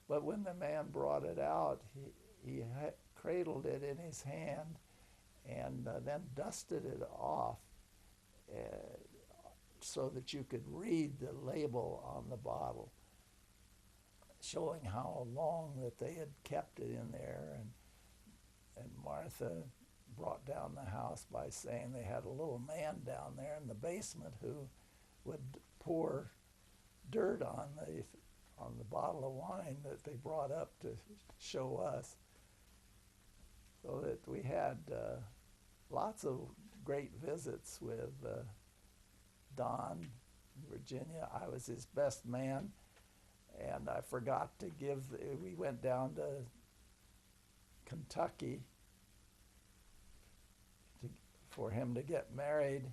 But when the man brought it out, he cradled it in his hand and then dusted it off uh, so that you could read the label on the bottle, showing how long that they had kept it in there. And Martha brought down the house by saying they had a little man down there in the basement who would pour dirt on the bottle of wine that they brought up to show us. So that we had lots of great visits with Don in Virginia. I was his best man, and I forgot to give. We went down to Kentucky for him to get married,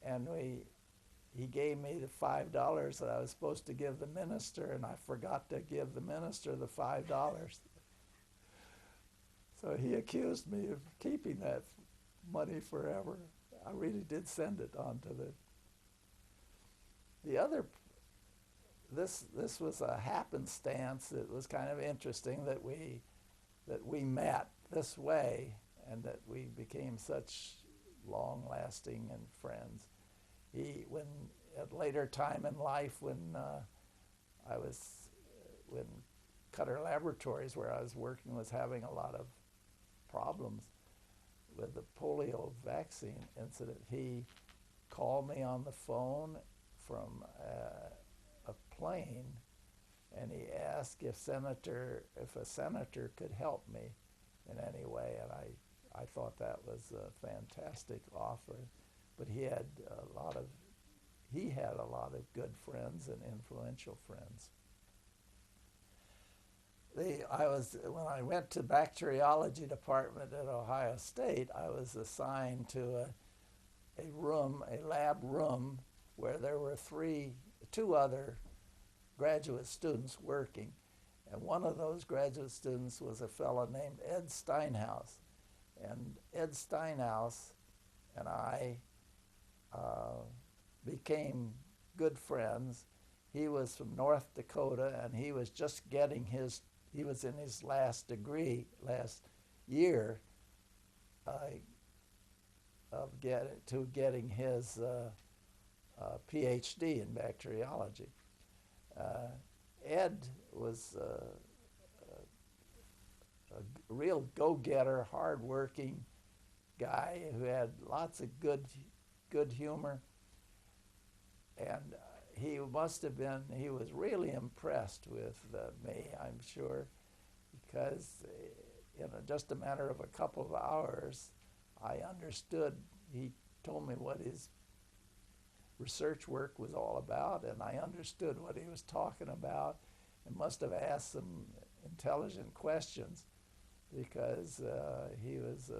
and he gave me the $5 that I was supposed to give the minister, and I forgot to give the minister the $5. So he accused me of keeping that money forever. I really did send it on to the other. This was a happenstance. It was kind of interesting that we met this way and that we became such long-lasting and friends. When at later time in life, when when Cutter Laboratories, where I was working, was having a lot of problems with the polio vaccine incident, he called me on the phone from a plane, and he asked if a senator could help me in any way, and I thought that was a fantastic offer. But he had a lot of good friends and influential friends. When I went to bacteriology department at Ohio State, I was assigned to a lab room where there were two other graduate students working, and one of those graduate students was a fellow named Ed Steinhaus, and Ed Steinhaus and I became good friends. He was from North Dakota, and he was just getting he was in his last year of getting his PhD in bacteriology. Ed was a real go-getter, hard-working guy who had lots of good humor, and he was really impressed with me, I'm sure, because in just a matter of a couple of hours, I understood. He told me what his research work was all about, and I understood what he was talking about, and must have asked some intelligent questions, because he was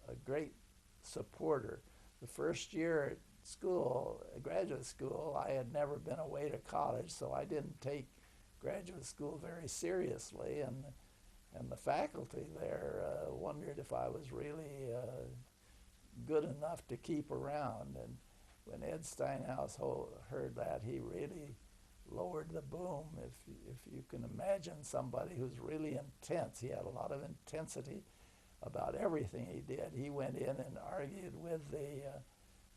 a great supporter. The first year at school, graduate school, I had never been away to college, so I didn't take graduate school very seriously, and the faculty there wondered if I was really good enough to keep around. And when Ed Steinhaus heard that, he really lowered the boom. If you can imagine somebody who's really intense, he had a lot of intensity about everything he did. He went in and argued with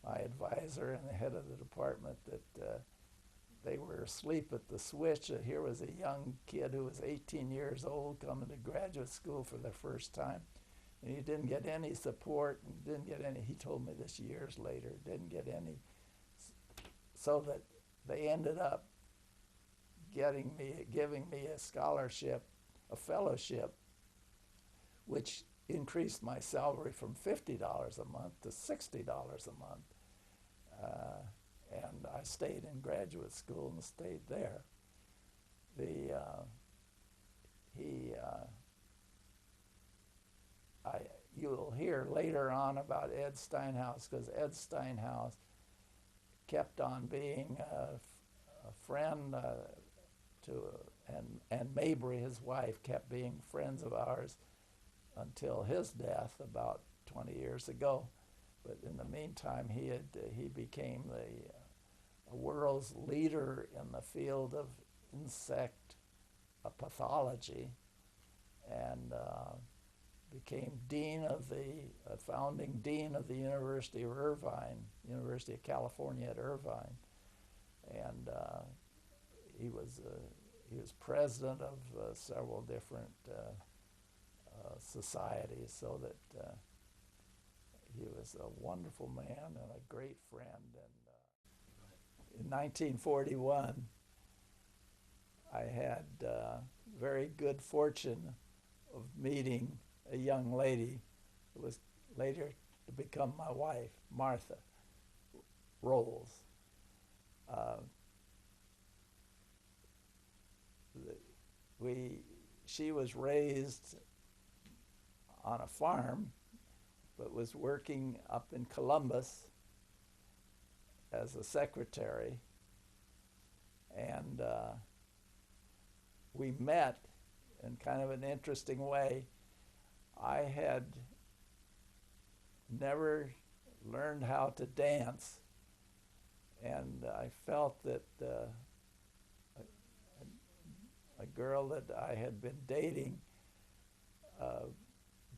my advisor and the head of the department that they were asleep at the switch. Here was a young kid who was 18 years old coming to graduate school for the first time, and he didn't get any support, and he told me this years later, didn't get any, so that they ended up giving me a scholarship, a fellowship, which increased my salary from $50 a month to $60 a month. And I stayed in graduate school and stayed there. You'll hear later on about Ed Steinhaus, because Ed Steinhaus kept on being a friend and Mabry, his wife, kept being friends of ours until his death about 20 years ago. But in the meantime, he became the world's leader in the field of insect pathology, and became founding dean of the University of Irvine, University of California at Irvine, and he was president of several different societies, so that he was a wonderful man and a great friend. And in 1941, I had very good fortune of meeting a young lady who was later to become my wife, Martha Rolls. She was raised on a farm, but was working up in Columbus as a secretary, and we met in kind of an interesting way. I had never learned how to dance, and I felt that a girl that I had been dating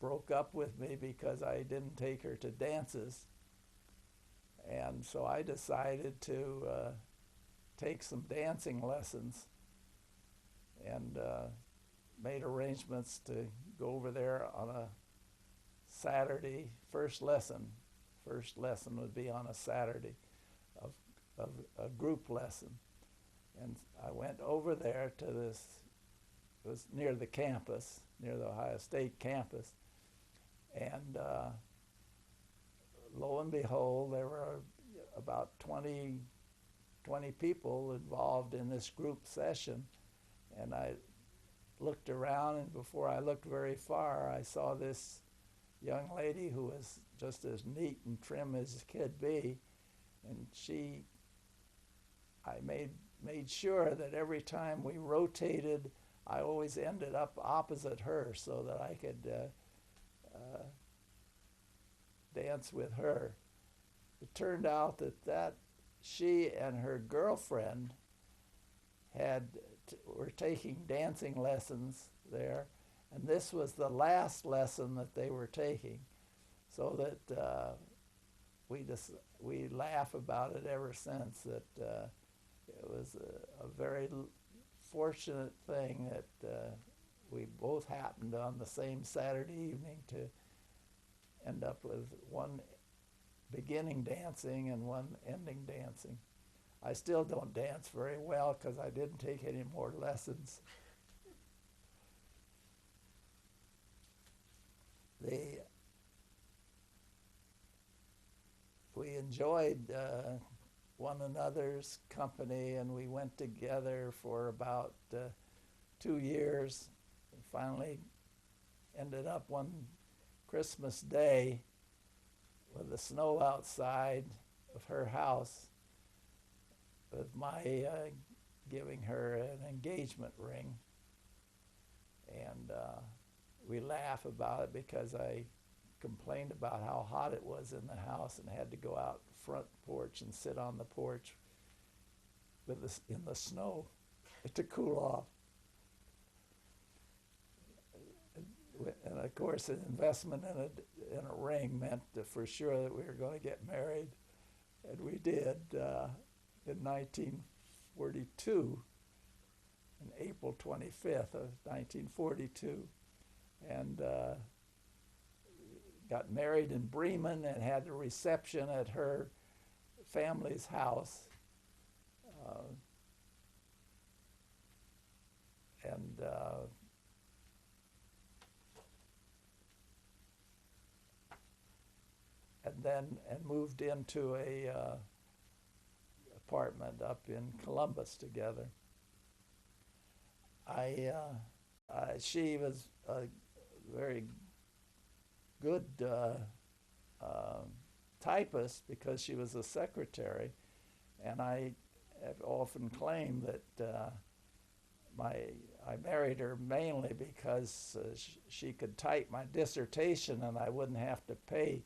broke up with me because I didn't take her to dances. And so I decided to take some dancing lessons, and made arrangements to go over there on a Saturday. First lesson would be on a Saturday of a group lesson. And I went over there to this, it was near the campus, near the Ohio State campus, and lo and behold, there were about 20 people involved in this group session. And I looked around, and before I looked very far, I saw this young lady who was just as neat and trim as could be. And I made sure that every time we rotated, I always ended up opposite her so that I could dance with her. It turned out that she and her girlfriend were taking dancing lessons there, and this was the last lesson that they were taking, so that we laugh about it ever since, that it was a very fortunate thing that we both happened on the same Saturday evening to end up with one beginning dancing and one ending dancing. I still don't dance very well because I didn't take any more lessons. We enjoyed one another's company, and we went together for about 2 years, and finally ended up one Christmas Day with the snow outside of her house, with my giving her an engagement ring. And we laugh about it because I complained about how hot it was in the house and had to go out front porch and sit on the porch in the snow to cool off. And of course, an investment in a ring meant for sure that we were going to get married, and we did in 1942, on April 25th of 1942, and got married in Bremen and had a reception at her family's house. And moved into a apartment up in Columbus together. She was a very good typist because she was a secretary, and I have often claimed that I married her mainly because she could type my dissertation, and I wouldn't have to pay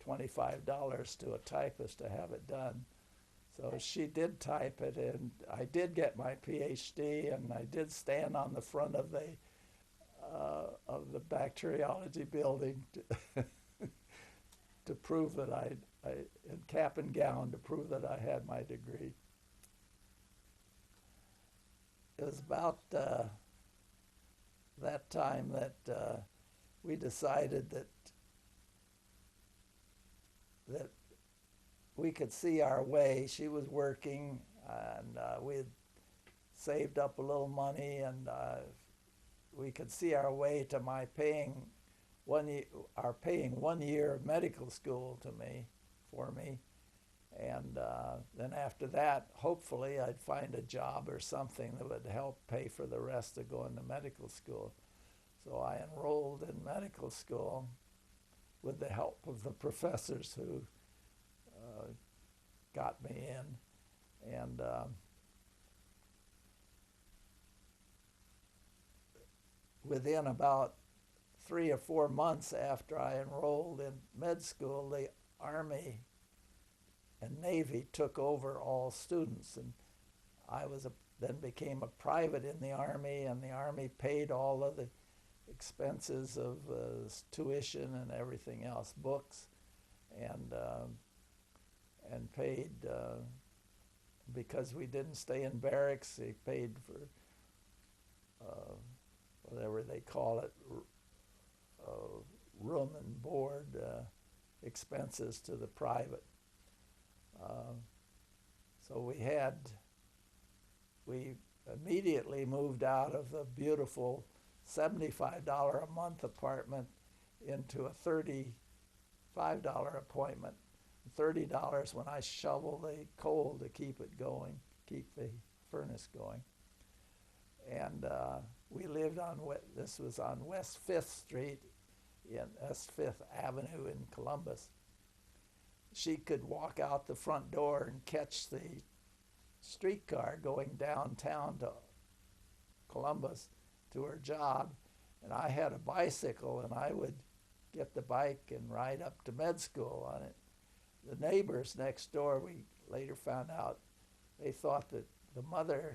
$25 to a typist to have it done. So she did type it, and I did get my PhD, and I did stand on the front of the bacteriology building to prove that in cap and gown, to prove that I had my degree. It was about that time that we decided that we could see our way. She was working, and we had saved up a little money, and we could see our way to my paying 1 year of medical school for me, and then after that, hopefully, I'd find a job or something that would help pay for the rest of going to medical school. So I enrolled in medical school with the help of the professors who got me in, and within about 3 or 4 months after I enrolled in med school, the Army and Navy took over all students, and I then became a private in the Army, and the Army paid all of the expenses of tuition and everything else, books, and paid, because we didn't stay in barracks, they paid for whatever they call it, room and board expenses to the private. So we immediately moved out of the beautiful $75 a month apartment into a $35 appointment. $30 when I shovel the coal to keep it going, keep the furnace going. And we lived this was on West 5th Street, West 5th Avenue in Columbus. She could walk out the front door and catch the streetcar going downtown to Columbus to her job, and I had a bicycle, and I would get the bike and ride up to med school on it. The neighbors next door, we later found out, they thought that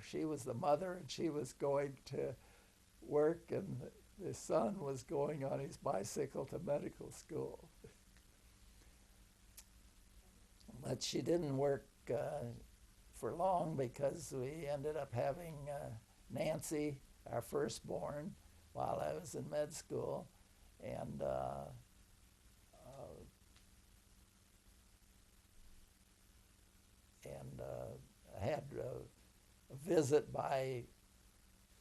she was the mother, and she was going to work, and the son was going on his bicycle to medical school. But she didn't work for long, because we ended up having Nancy, our firstborn, while I was in med school, and I had a visit by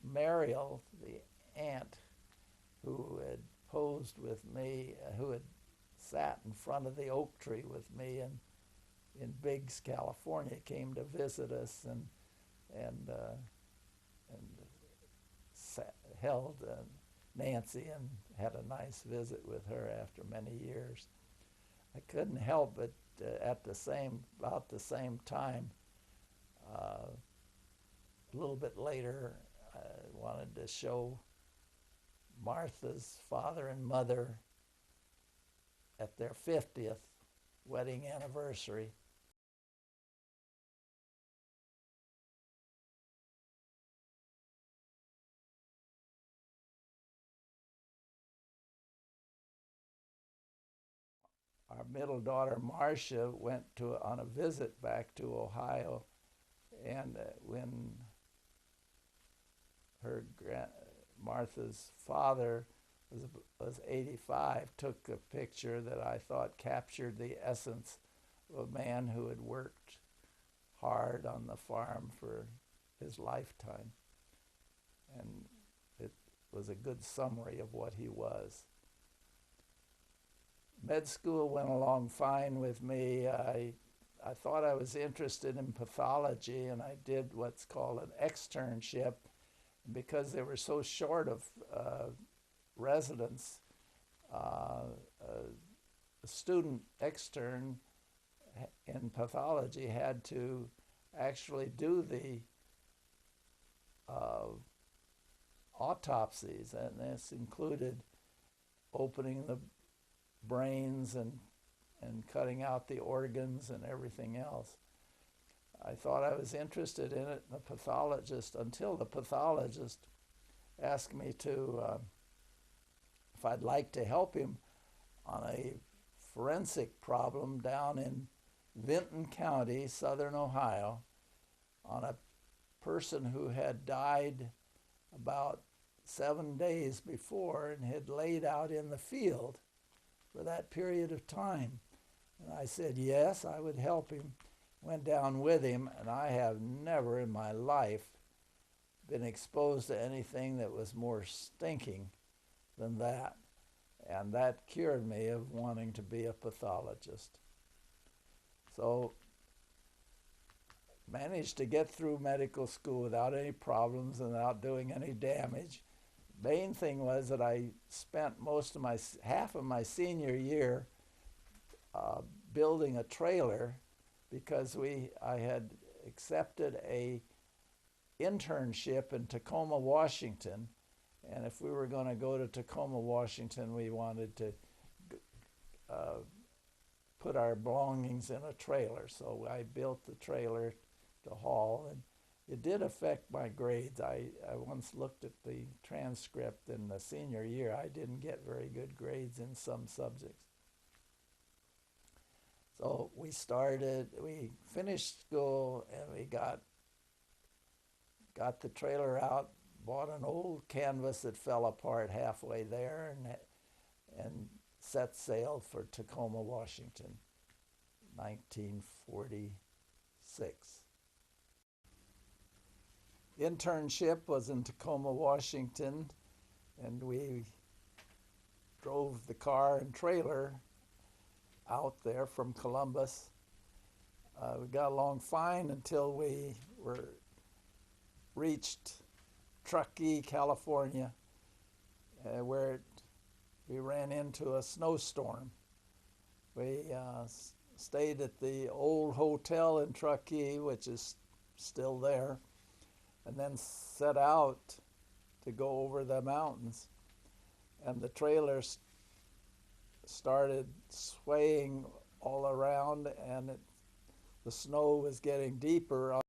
Mariel, the aunt, who had posed with me, who had sat in front of the oak tree with me in Biggs, California, came to visit us, and held Nancy, and had a nice visit with her after many years. I couldn't help but about the same time, a little bit later, I wanted to show Martha's father and mother at their 50th wedding anniversary. Our middle daughter, Marcia, went on a visit back to Ohio, and when Martha's father was 85, took a picture that I thought captured the essence of a man who had worked hard on the farm for his lifetime. And it was a good summary of what he was. Med school went along fine with me. I thought I was interested in pathology, and I did what's called an externship. Because they were so short of residents, a student extern in pathology had to actually do the autopsies, and this included opening the brains and cutting out the organs and everything else. I thought I was interested in it, and the pathologist, until the pathologist asked me if I'd like to help him on a forensic problem down in Vinton County, southern Ohio, on a person who had died about 7 days before and had laid out in the field for that period of time. And I said, yes, I would help him. Went down with him, and I have never in my life been exposed to anything that was more stinking than that. And that cured me of wanting to be a pathologist. So, managed to get through medical school without any problems and without doing any damage. Main thing was that I spent half of my senior year building a trailer, because I had accepted a internship in Tacoma, Washington, and if we were going to go to Tacoma, Washington, we wanted to put our belongings in a trailer. So I built the trailer to haul, and it did affect my grades. I once looked at the transcript in the senior year. I didn't get very good grades in some subjects. So we finished school, and we got the trailer out, bought an old canvas that fell apart halfway there, and set sail for Tacoma, Washington, 1946. Internship was in Tacoma, Washington, and we drove the car and trailer out there from Columbus. We got along fine until we reached Truckee, California, where we ran into a snowstorm. We stayed at the old hotel in Truckee, which is still there, and then set out to go over the mountains. And the trailer started swaying all around, and the snow was getting deeper